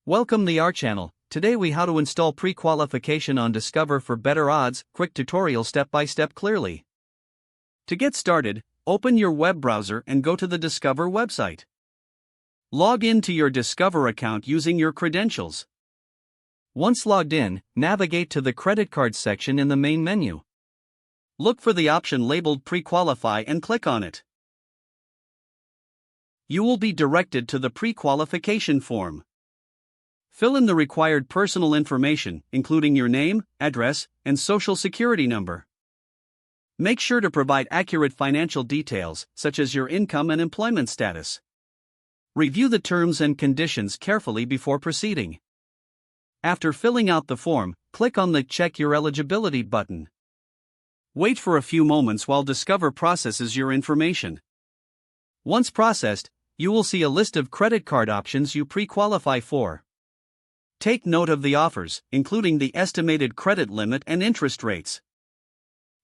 Welcome to our channel. Today we how to install Prequalification on Discover for better odds. Quick tutorial step by step clearly. To get started, open your web browser and go to the Discover website. Log in to your Discover account using your credentials. Once logged in, navigate to the credit card section in the main menu. Look for the option labeled Prequalify and click on it. You will be directed to the Prequalification form. Fill in the required personal information, including your name, address, and social security number. Make sure to provide accurate financial details, such as your income and employment status. Review the terms and conditions carefully before proceeding. After filling out the form, click on the Check Your Eligibility button. Wait for a few moments while Discover processes your information. Once processed, you will see a list of credit card options you pre-qualify for. Take note of the offers, including the estimated credit limit and interest rates.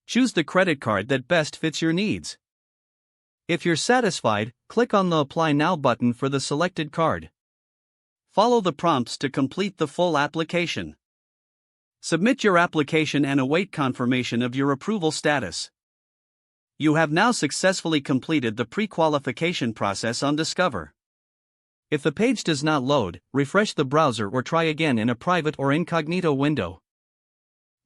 Choose the credit card that best fits your needs. If you're satisfied, click on the Apply Now button for the selected card. Follow the prompts to complete the full application. Submit your application and await confirmation of your approval status. You have now successfully completed the pre-qualification process on Discover. If the page does not load, refresh the browser or try again in a private or incognito window.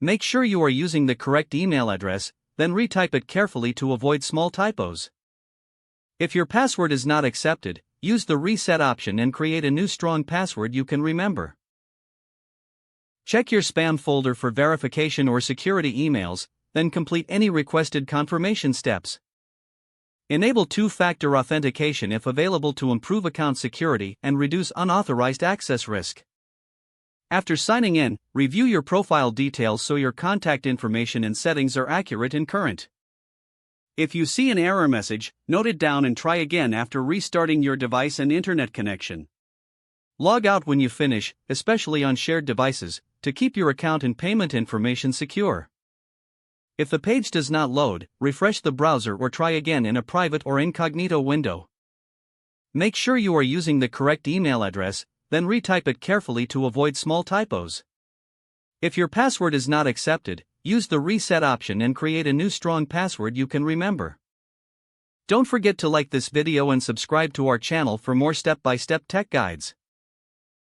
Make sure you are using the correct email address, then retype it carefully to avoid small typos. If your password is not accepted, use the reset option and create a new strong password you can remember. Check your spam folder for verification or security emails, then complete any requested confirmation steps. Enable two-factor authentication if available to improve account security and reduce unauthorized access risk. After signing in, review your profile details so your contact information and settings are accurate and current. If you see an error message, note it down and try again after restarting your device and internet connection. Log out when you finish, especially on shared devices, to keep your account and payment information secure. If the page does not load, refresh the browser or try again in a private or incognito window. Make sure you are using the correct email address, then retype it carefully to avoid small typos. If your password is not accepted, use the reset option and create a new strong password you can remember. Don't forget to like this video and subscribe to our channel for more step-by-step tech guides.